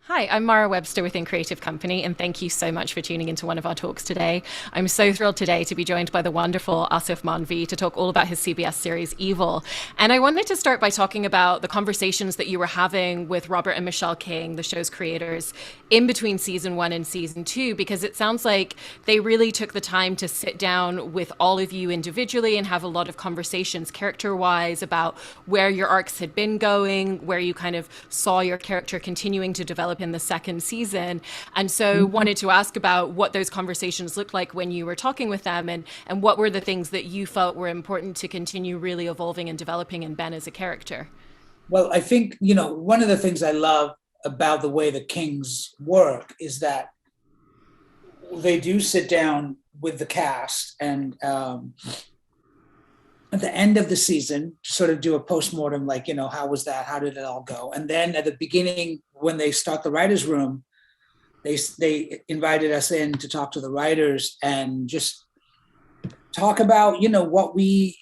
Hi, I'm Mara Webster within Creative Company, and thank you so much for tuning into one of our talks today. I'm so thrilled today to be joined by the wonderful Aasif Mandvi to talk all about his CBS series Evil. And I wanted to start by talking about the conversations that you were having with Robert and Michelle King, the show's creators, in between season one and season two, because it sounds like they really took the time to sit down with all of you individually and have a lot of conversations character-wise about where your arcs had been going, where you kind of saw your character continuing to develop in the second season. And so wanted to ask about what those conversations looked like when you were talking with them, and what were the things that you felt were important to continue really evolving and developing in Ben as a character. Well, I think, one of the things I love about the way the Kings work is that they do sit down with the cast and at the end of the season, sort of do a postmortem, like, how was that? How did it all go? And then at the beginning, when they start the writer's room, they invited us in to talk to the writers and just talk about, what we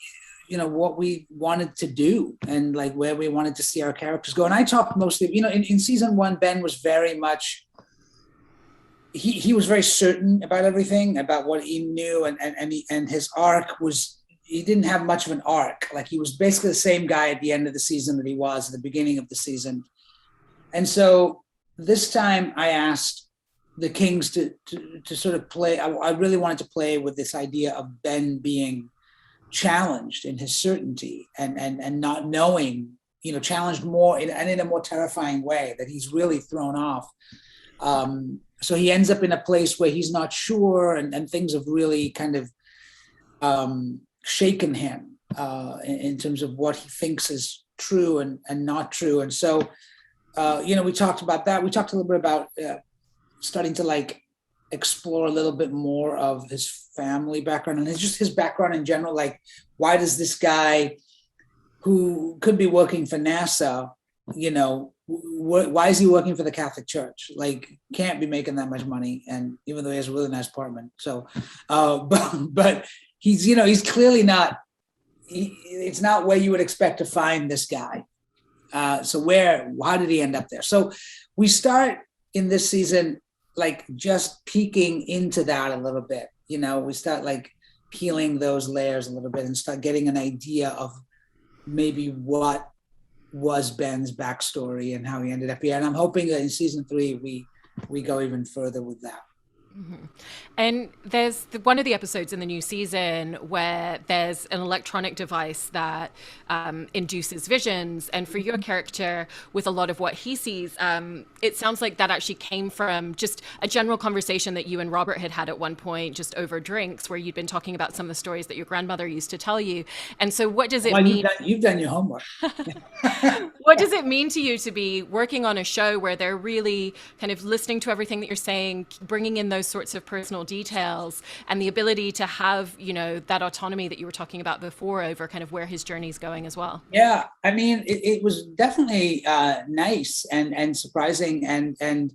wanted to do and like where we wanted to see our characters go. And I talked mostly, in season one, Ben was very much, he was very certain about everything, about what he knew. And his arc was, he didn't have much of an arc. Like he was basically the same guy at the end of the season that he was at the beginning of the season. And so this time I asked the Kings to sort of play. I really wanted to play with this idea of Ben being challenged in his certainty and not knowing, challenged more and in a more terrifying way, that he's really thrown off. So he ends up in a place where he's not sure, and things have really kind of shaken him in terms of what he thinks is true and not true. And so, we talked about that. We talked a little bit about starting to like explore a little bit more of his family background and just his background in general. Like, why does this guy who could be working for NASA, why is he working for the Catholic Church? Like, can't be making that much money. And even though he has a really nice apartment. So, but he's clearly not, it's not where you would expect to find this guy. So how did he end up there? So we start in this season, like just peeking into that a little bit. We start like peeling those layers a little bit and start getting an idea of maybe what was Ben's backstory and how he ended up here. And I'm hoping that in season 3, we go even further with that. Mm-hmm. And there's one of the episodes in the new season where there's an electronic device that induces visions. And for your character, with a lot of what he sees, it sounds like that actually came from just a general conversation that you and Robert had at one point, just over drinks, where you'd been talking about some of the stories that your grandmother used to tell you. And so what does it mean? You've done your homework. What does it mean to you to be working on a show where they're really kind of listening to everything that you're saying, bringing in those sorts of personal details, and the ability to have, that autonomy that you were talking about before over kind of where his journey's going as well? Yeah, I mean, it was definitely nice and surprising and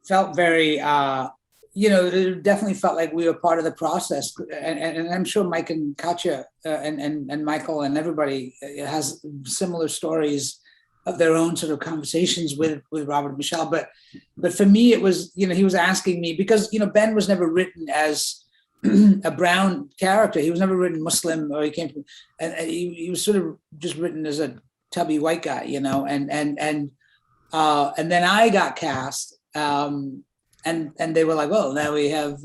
felt very, it definitely felt like we were part of the process. And I'm sure Mike and Katya and Michael and everybody has similar stories of their own sort of conversations with Robert and Michelle. But for me, it was, he was asking me because, Ben was never written as a brown character. He was never written Muslim, or he came from, and he was sort of just written as a tubby white guy, and then I got cast, and they were like, well, now we have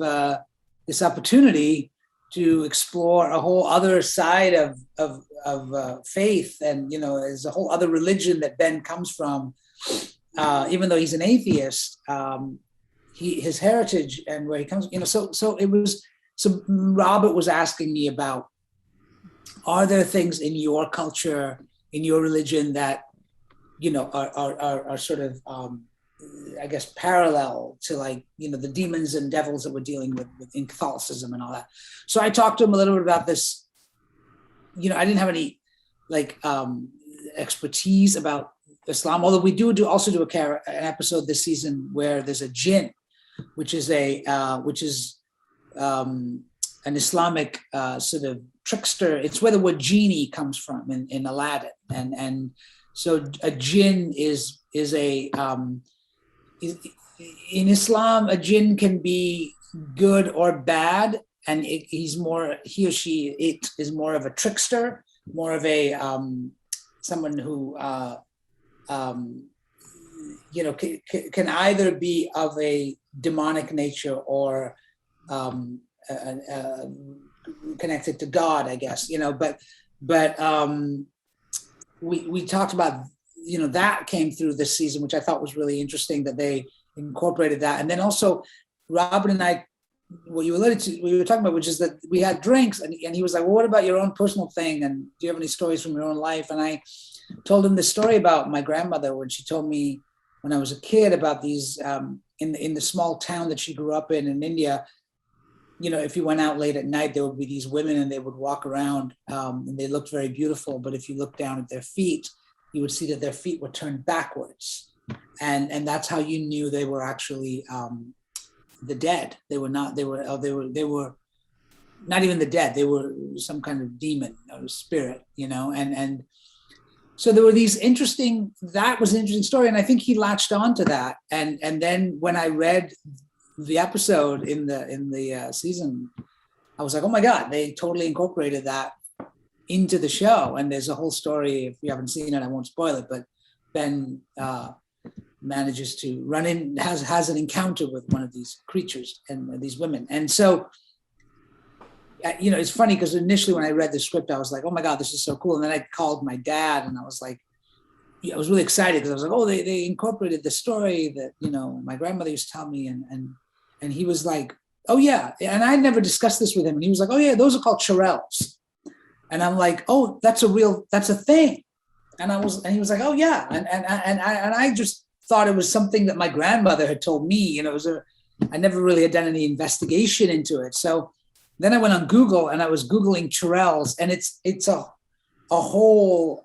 this opportunity to explore a whole other side of faith, and there's a whole other religion that Ben comes from. Even though he's an atheist, his heritage and where he comes, so it was. So Robert was asking me about, are there things in your culture, in your religion that are sort of I guess parallel to like the demons and devils that we're dealing with in Catholicism and all that. So I talked to him a little bit about this. I didn't have any like expertise about Islam, although we do also do an episode this season where there's a jinn, which is an Islamic sort of trickster. It's where the word genie comes from in Aladdin, and so a jinn is a in Islam, a jinn can be good or bad, and he or she, it is more of a trickster, more of a someone who can either be of a demonic nature or connected to God, I guess. But we talked about, that came through this season, which I thought was really interesting that they incorporated that. And then also Robin and I, what you alluded to, we were talking about, which is that we had drinks, and he was like, well, what about your own personal thing? And do you have any stories from your own life? And I told him the story about my grandmother when she told me when I was a kid about these, in the small town that she grew up in India, if you went out late at night, there would be these women and they would walk around, and they looked very beautiful. But if you looked down at their feet, you would see that their feet were turned backwards. And that's how you knew they were actually the dead. They were not even the dead. They were some kind of demon or spirit, and so there were that was an interesting story. And I think he latched on to that. And then when I read the episode in the season, I was like, oh my God, they totally incorporated that into the show. And there's a whole story. If you haven't seen it, I won't spoil it, but Ben manages to run in, has an encounter with one of these creatures and these women. And so, it's funny because initially when I read the script, I was like, oh my God, this is so cool. And then I called my dad and I was like, I was really excited because I was like, oh, they incorporated the story that, my grandmother used to tell me. And he was like, oh yeah. And I never discussed this with him. And he was like, oh yeah, those are called chorales. And I'm like, oh, that's a thing. And he was like, oh yeah. And I just thought it was something that my grandmother had told me, I never really had done any investigation into it. So then I went on Google and I was Googling chorales, and it's a whole,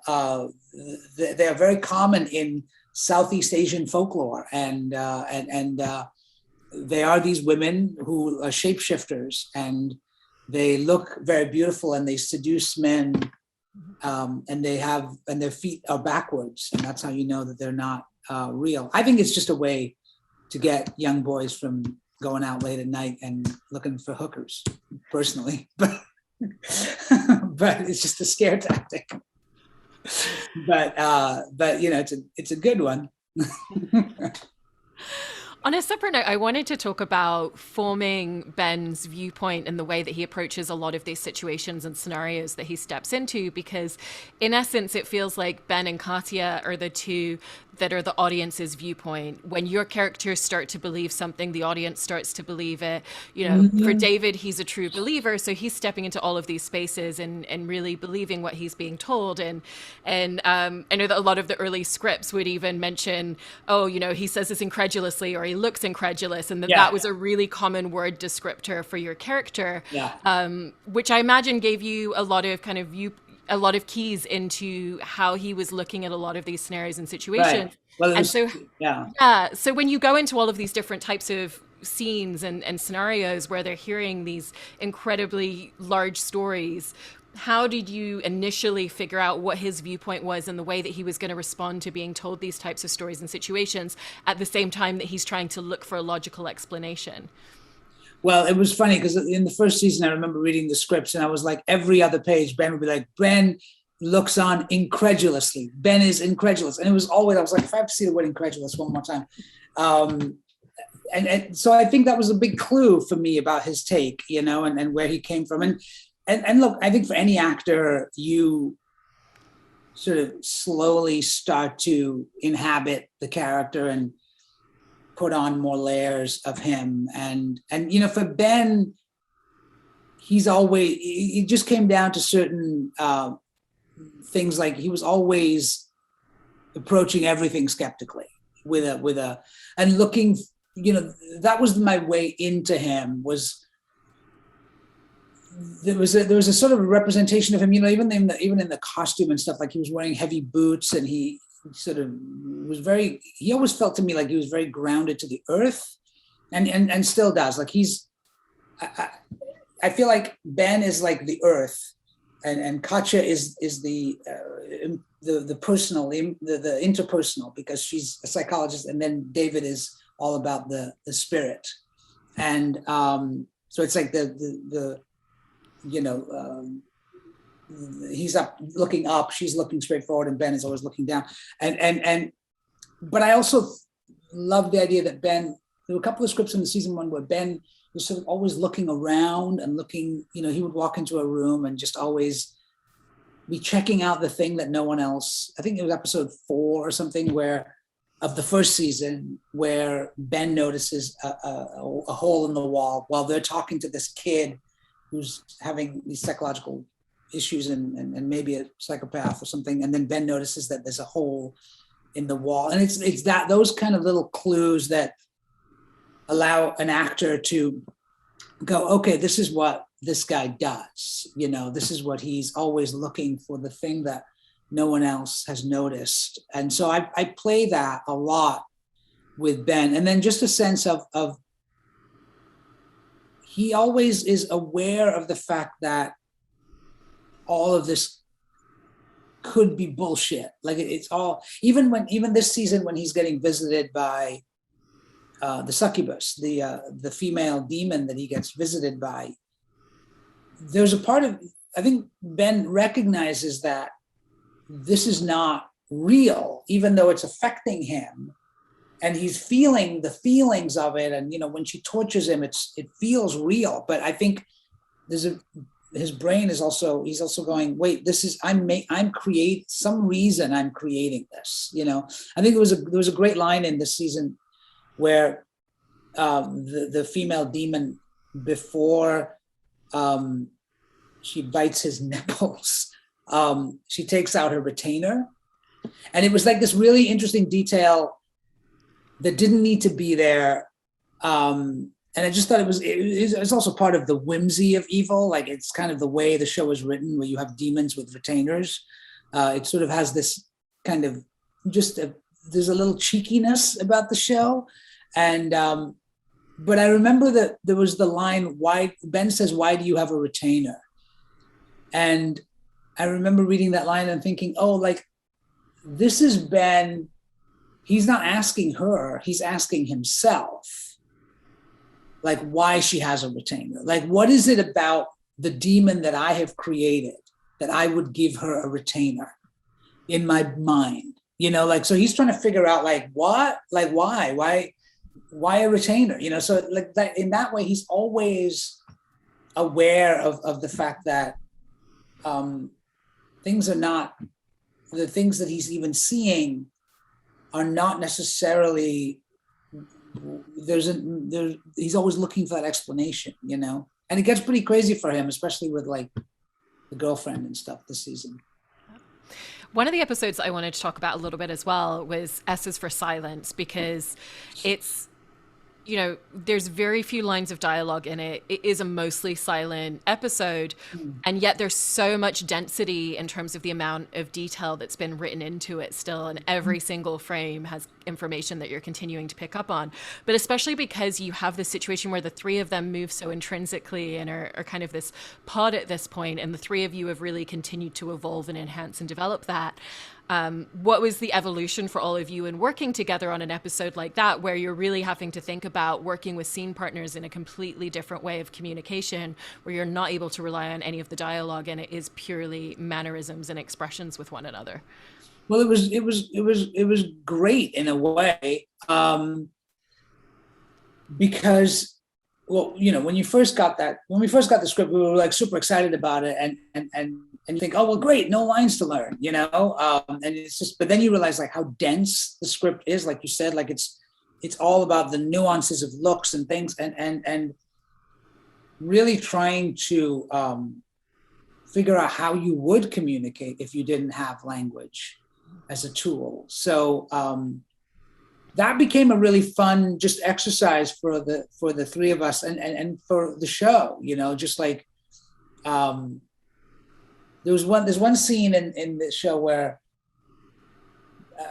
they are very common in Southeast Asian folklore. And they are these women who are shapeshifters, and they look very beautiful and they seduce men, and their feet are backwards. And that's how you know that they're not real. I think it's just a way to get young boys from going out late at night and looking for hookers, personally, but it's just a scare tactic. But it's a good one. On a separate note, I wanted to talk about forming Ben's viewpoint and the way that he approaches a lot of these situations and scenarios that he steps into, because in essence, it feels like Ben and Katya are the two that are the audience's viewpoint. When your characters start to believe something, the audience starts to believe it. For David, he's a true believer, so he's stepping into all of these spaces and really believing what he's being told. And I know that a lot of the early scripts would even mention, oh, he says this incredulously, or he looks incredulous, and that was a really common word descriptor for your character, which I imagine gave you a lot of kind of a lot of keys into how he was looking at a lot of these scenarios and situations. Right. Well, so when you go into all of these different types of scenes and scenarios where they're hearing these incredibly large stories, how did you initially figure out what his viewpoint was and the way that he was going to respond to being told these types of stories and situations at the same time that he's trying to look for a logical explanation? Well, it was funny because in the first season, I remember reading the scripts and I was like, every other page, Ben would be like, Ben looks on incredulously. Ben is incredulous. And it was always, I was like, if I have to see the word incredulous one more time. And so I think that was a big clue for me about his take, and where he came from. And look, I think for any actor, you sort of slowly start to inhabit the character and put on more layers of him. And for Ben, he just came down to certain things, like he was always approaching everything skeptically and looking, that was my way into him. There was a sort of representation of him, even in the costume and stuff, like he was wearing heavy boots, and he sort of was he always felt to me like he was very grounded to the earth, and still does. Like I feel like Ben is like the earth, and Katya is the personal, the interpersonal, because she's a psychologist, and then David is all about the spirit. And so it's like the you know, he's looking up, she's looking straight forward, and Ben is always looking down. But I also love the idea that Ben, there were a couple of scripts in the season 1 where Ben was sort of always looking around and looking, you know, he would walk into a room and just always be checking out the thing that no one else, I think it was episode 4 or something, where of the first season, where Ben notices a hole in the wall while they're talking to this kid who's having these psychological issues and maybe a psychopath or something. And then Ben notices that there's a hole in the wall. And it's that, those kind of little clues that allow an actor to go, okay, this is what this guy does. You know, this is what he's always looking for, the thing that no one else has noticed. And so I play that a lot with Ben. And then just a sense of he always is aware of the fact that all of this could be bullshit. Like it's all, even this season when he's getting visited by the succubus, the female demon that he gets visited by, there's a part of, I think Ben recognizes that this is not real, even though it's affecting him, and he's feeling the feelings of it. And, you know, when she tortures him, it feels real. But I think his brain is also, he's also going, wait, this is, I'm creating this, you know. I think there was a great line in this season where the female demon, before she bites his nipples, she takes out her retainer. And it was like this really interesting detail that didn't need to be there. And I just thought it's also part of the whimsy of evil. Like it's kind of the way the show is written, where you have demons with retainers. It sort of has this kind of there's a little cheekiness about the show. And, but I remember that there was the line, Ben says, why do you have a retainer? And I remember reading that line and thinking, oh, like this is Ben. He's not asking her, he's asking himself, like why she has a retainer. Like, what is it about the demon that I have created that I would give her a retainer in my mind? You know, like, so he's trying to figure out like, what, like, why a retainer? You know, so like that, in that way, he's always aware of the fact that things are not, the things that he's even seeing are not necessarily, he's always looking for that explanation, you know? And it gets pretty crazy for him, especially with like the girlfriend and stuff this season. One of the episodes I wanted to talk about a little bit as well was S is for Silence, because it's, you know, there's very few lines of dialogue in it. It is a mostly silent episode, and yet there's so much density in terms of the amount of detail that's been written into it still, and every single frame has information that you're continuing to pick up on. But especially because you have this situation where the three of them move so intrinsically and are kind of this pod at this point, and the three of you have really continued to evolve and enhance and develop that. What was the evolution for all of you in working together on an episode like that, where you're really having to think about working with scene partners in a completely different way of communication, where you're not able to rely on any of the dialogue and it is purely mannerisms and expressions with one another? Well, it was great in a way, because, well, you know, when we first got the script, we were like super excited about it, and you think, oh, well, great, no lines to learn, you know? And it's just, but then you realize like how dense the script is, like you said, like it's all about the nuances of looks and things, and really trying to figure out how you would communicate if you didn't have language as a tool. So that became a really fun just exercise for the three of us and for the show, you know, just like, there's one scene in the show where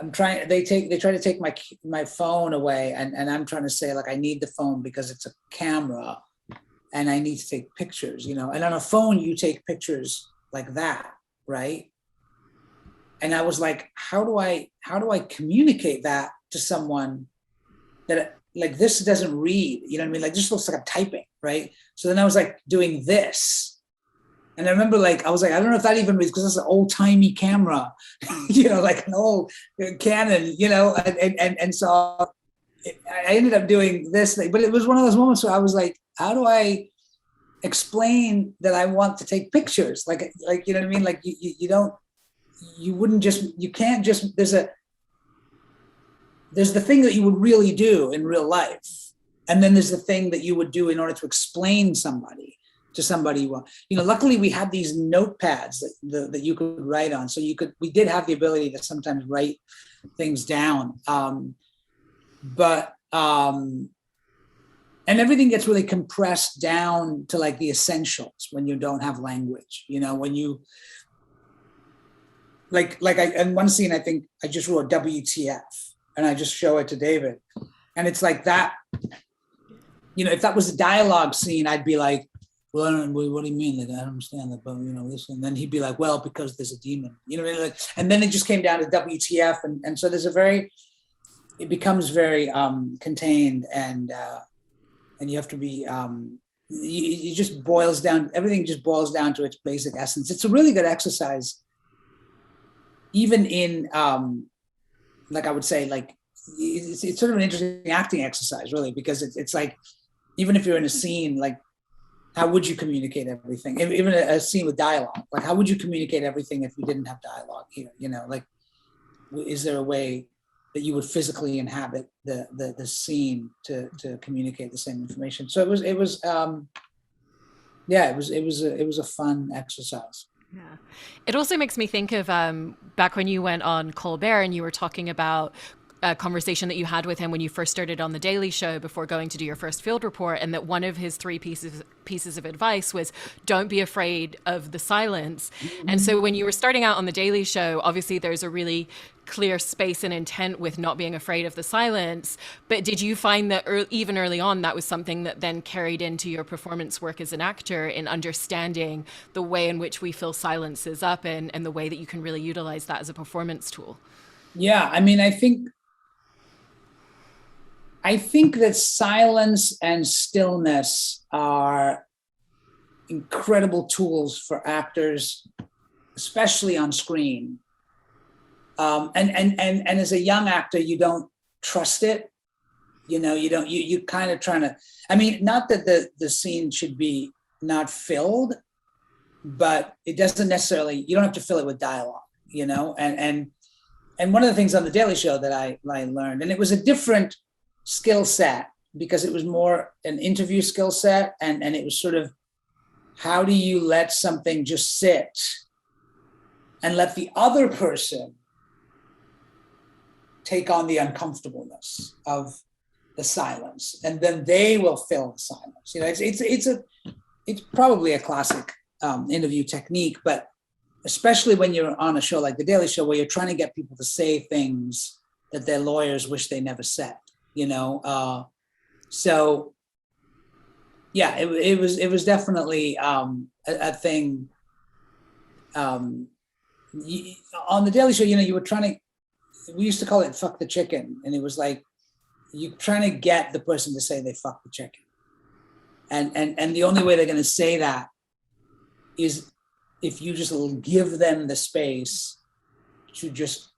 they try to take my phone away, and I'm trying to say like, I need the phone because it's a camera and I need to take pictures, you know, and on a phone you take pictures like that, right? And I was like, how do I communicate that to someone that like this doesn't read, you know what I mean? Like this looks like I'm typing, right? So then I was like doing this. And I remember like, I was like, I don't know if that even reads, because it's an old timey camera, you know, like an old Canon, you know, and so I ended up doing this thing, but it was one of those moments where I was like, how do I explain that I want to take pictures? Like, you know what I mean? Like you don't, you wouldn't just, you can't just, there's the thing that you would really do in real life. And then there's the thing that you would do in order to explain somebody to somebody. Well, you know, luckily we had these notepads that you could write on. So we did have the ability to sometimes write things down. And everything gets really compressed down to like the essentials when you don't have language, you know, when you, in one scene, I think I just wrote WTF and I just show it to David. And it's like that, you know, if that was a dialogue scene, I'd be like, well, what do you mean? Like, I don't understand that, but you know, this, and then he'd be like, well, because there's a demon, you know, like, and then it just came down to WTF. And so there's it becomes very contained, and you have to be, it just boils down, everything just boils down to its basic essence. It's a really good exercise, even in, like I would say, like, it's sort of an interesting acting exercise, really, because it's like, even if you're in a scene, like, how would you communicate everything? Even a scene with dialogue, like, how would you communicate everything if you didn't have dialogue here? You know, like, is there a way that you would physically inhabit the scene to communicate the same information? So it was a fun exercise. Yeah. It also makes me think of back when you went on Colbert and you were talking about a conversation that you had with him when you first started on The Daily Show before going to do your first field report, and that one of his 3 pieces of advice was, don't be afraid of the silence. Mm-hmm. And so when you were starting out on The Daily Show, obviously there's a really clear space and intent with not being afraid of the silence. But did you find that even early on, that was something that then carried into your performance work as an actor, in understanding the way in which we fill silences up and the way that you can really utilize that as a performance tool? Yeah, I mean, I think that silence and stillness are incredible tools for actors, especially on screen. And as a young actor, you don't trust it. You know, you kind of trying to, I mean, not that the scene should be not filled, but it doesn't necessarily, you don't have to fill it with dialogue, you know? And one of the things on The Daily Show that I learned, and it was a different skill set because it was more an interview skill set, and it was sort of, how do you let something just sit and let the other person take on the uncomfortableness of the silence, and then they will fill the silence. You know, it's probably a classic interview technique, but especially when you're on a show like The Daily Show, where you're trying to get people to say things that their lawyers wish they never said. You know, so yeah, it was definitely a thing. On The Daily Show, you know, you were trying to, we used to call it "fuck the chicken," and it was like you're trying to get the person to say they fuck the chicken, and the only way they're going to say that is if you just give them the space to just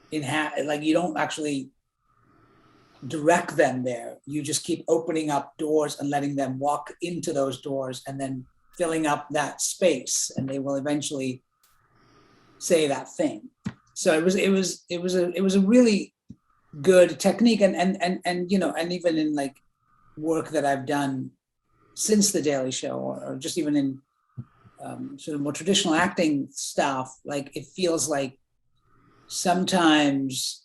like, you don't actually direct them there. You just keep opening up doors and letting them walk into those doors, and then filling up that space, and they will eventually say that thing. So it was a really good technique, and you know, and even in like work that I've done since The Daily Show, or just even in sort of more traditional acting stuff, like, it feels like sometimes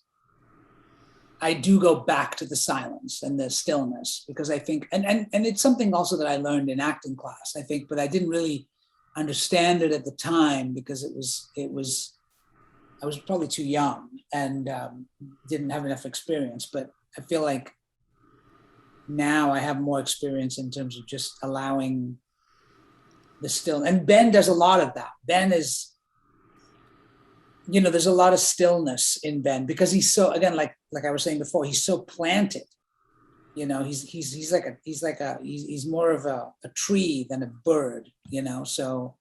I do go back to the silence and the stillness, because I think, and it's something also that I learned in acting class, I think, but I didn't really understand it at the time, because I was probably too young and didn't have enough experience. But I feel like now I have more experience in terms of just allowing the still. And Ben does a lot of that. Ben is, you know, there's a lot of stillness in Ben, because he's so, again, like I was saying before, he's so planted You know, he's more of a tree than a bird, you know. So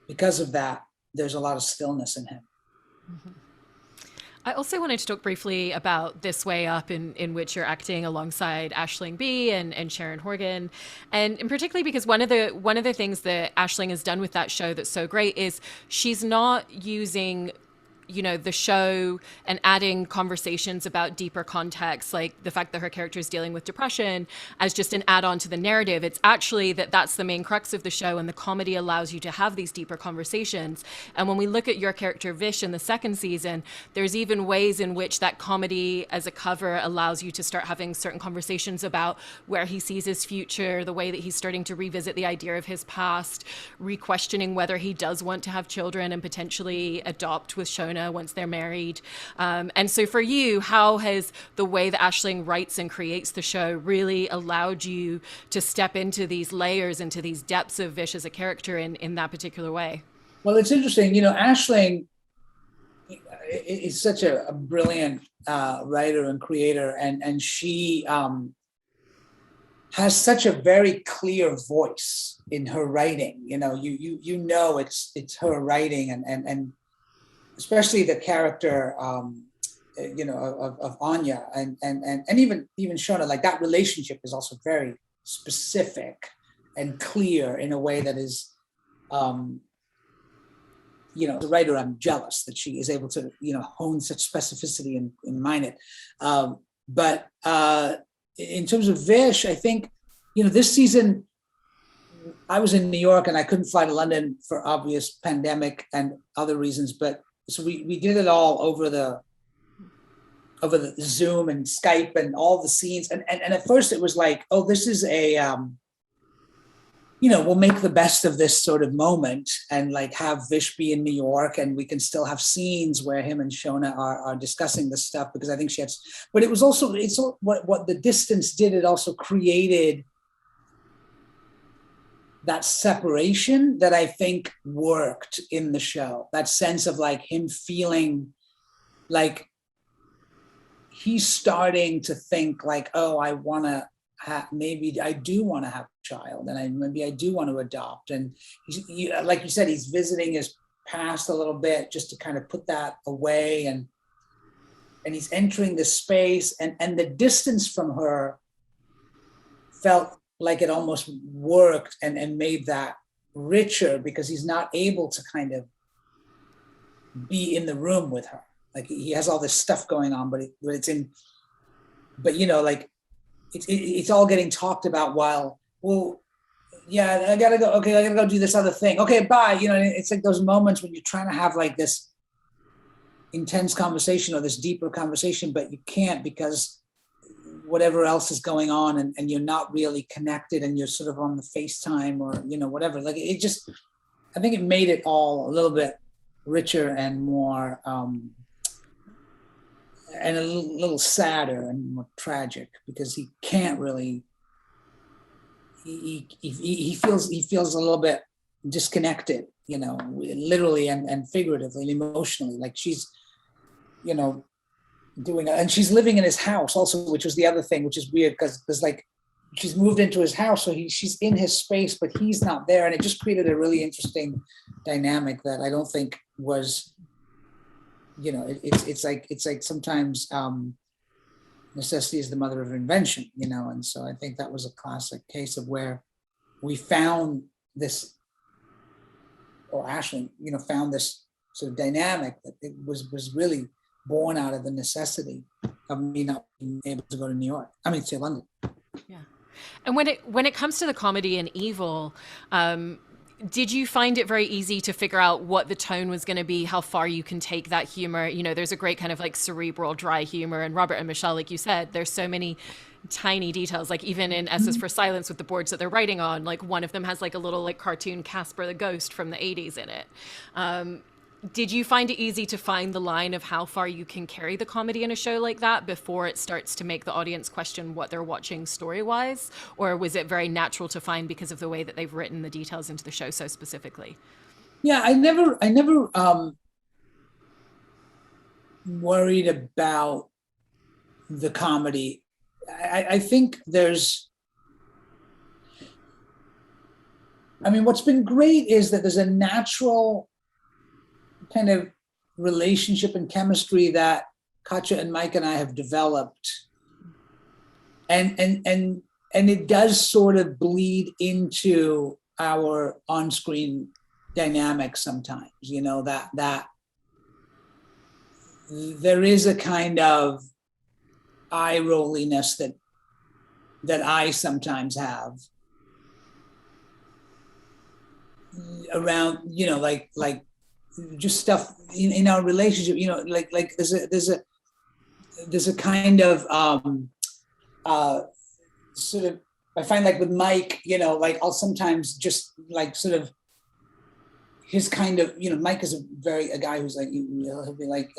because of that, there's a lot of stillness in him. Mm-hmm. I also wanted to talk briefly about This Way Up, in which you're acting alongside Aisling Bea and Sharon Horgan, and particularly because one of the things that Aisling has done with that show that's so great is she's not using, you know, the show and adding conversations about deeper context, like the fact that her character is dealing with depression, as just an add-on to the narrative. It's actually that's the main crux of the show, and the comedy allows you to have these deeper conversations. And when we look at your character Vish in the second season, there's even ways in which that comedy as a cover allows you to start having certain conversations about where he sees his future, the way that he's starting to revisit the idea of his past, re-questioning whether he does want to have children and potentially adopt with Shona once they're married. And so for you, how has the way that Aisling writes and creates the show really allowed you to step into these layers, into these depths of Vish as a character in that particular way? Well, it's interesting, you know, Aisling is such a brilliant writer and creator, and she has such a very clear voice in her writing. You know, you know it's her writing, and especially the character, you know, of Anya and even Shona. Like, that relationship is also very specific and clear in a way that is, you know, as a writer, I'm jealous that she is able to, you know, hone such specificity and mine it. But in terms of Vish, I think, you know, this season I was in New York and I couldn't fly to London for obvious pandemic and other reasons, but so we did it all over the Zoom and Skype and all the scenes. And at first it was like, oh, this is a, you know, we'll make the best of this sort of moment and like have Vish be in New York, and we can still have scenes where him and Shona are discussing this stuff, because I think she has, but it was also, it's what the distance did. It also created that separation that I think worked in the show. That sense of like him feeling like he's starting to think like, oh, I want to have, maybe I do want to have a child, and maybe I do want to adopt. And like you said, he's visiting his past a little bit just to kind of put that away, and he's entering this space, and the distance from her felt like it almost worked and made that richer, because he's not able to kind of be in the room with her. Like, he has all this stuff going on, but you know, like it's all getting talked about while, well, yeah, I gotta go. Okay, I gotta go do this other thing. Okay, bye. You know, it's like those moments when you're trying to have like this intense conversation or this deeper conversation, but you can't because whatever else is going on, and you're not really connected, and you're sort of on the FaceTime or, you know, whatever. Like, it just, I think it made it all a little bit richer and more, and a little sadder and more tragic, because he can't really, he feels a little bit disconnected, you know, literally and figuratively and emotionally. Like, she's, you know, doing, and she's living in his house also, which was the other thing, which is weird, because like she's moved into his house, so she's in his space, but he's not there, and it just created a really interesting dynamic that I don't think was, you know, it's like sometimes necessity is the mother of invention, you know. And so I think that was a classic case of where we found this, or Aisling, you know, found this sort of dynamic that it was really born out of the necessity of me not being able to go to New York. I mean, to London. Yeah. And when it comes to the comedy in Evil, did you find it very easy to figure out what the tone was going to be, how far you can take that humor? You know, there's a great kind of like cerebral, dry humor, and Robert and Michelle, like you said, there's so many tiny details, like even in S's for Silence with the boards that they're writing on, like one of them has like a little like cartoon Casper the Ghost from the 80s in it. Did you find it easy to find the line of how far you can carry the comedy in a show like that before it starts to make the audience question what they're watching story-wise? Or was it very natural to find because of the way that they've written the details into the show so specifically? Yeah, I never worried about the comedy I think what's been great is that there's a natural kind of relationship and chemistry that Katja and Mike and I have developed. And it does sort of bleed into our on-screen dynamic sometimes, that there is a kind of eye rolliness that I sometimes have around, like just stuff in our relationship, like there's a kind of sort of, I find like with Mike, like I'll sometimes just like sort of his kind of, Mike is a guy who's like, he'll be like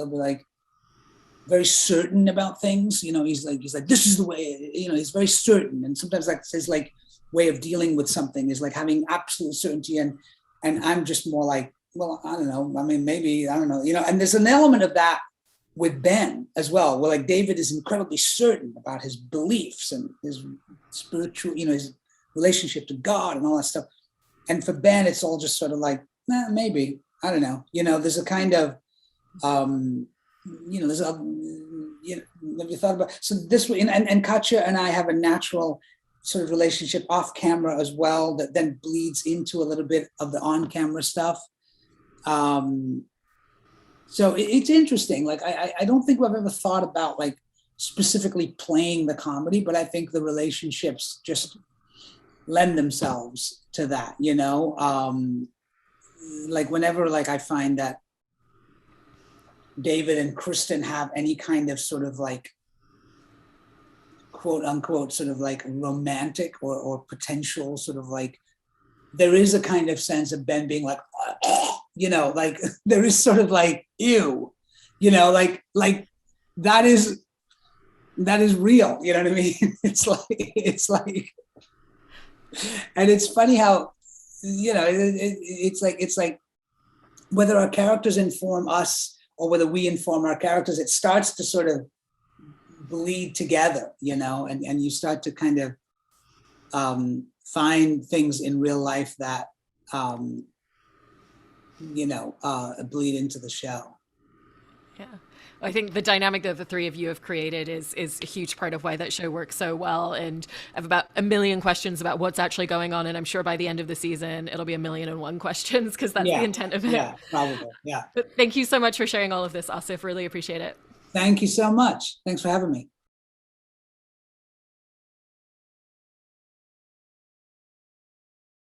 very certain about things, he's like, this is the way, he's very certain. And sometimes like his like way of dealing with something is like having absolute certainty. And I'm just more like, well, I don't know. I mean, maybe, I don't know, and there's an element of that with Ben as well, where like David is incredibly certain about his beliefs and his spiritual, his relationship to God and all that stuff. And for Ben, it's all just sort of like, maybe, I don't know. There's a kind of, there's a, have you thought about, so this way, and Katja and I have a natural sort of relationship off camera as well, that then bleeds into a little bit of the on camera stuff. So it's interesting. Like, I don't think I've ever thought about like specifically playing the comedy, but I think the relationships just lend themselves to that, like whenever like I find that David and Kristen have any kind of sort of like quote unquote sort of like romantic or potential sort of like, there is a kind of sense of Ben being like, like there is sort of like, ew, like that is real. You know what I mean? It's like, and it's funny how, it's like whether our characters inform us or whether we inform our characters, it starts to sort of bleed together, and you start to kind of find things in real life that, bleed into the show. Yeah. I think the dynamic that the three of you have created is a huge part of why that show works so well. And I have about a million questions about what's actually going on. And I'm sure by the end of the season, it'll be 1,000,001 questions because that's the intent of it. Yeah, probably. Yeah. But thank you so much for sharing all of this, Aasif. Really appreciate it. Thank you so much. Thanks for having me.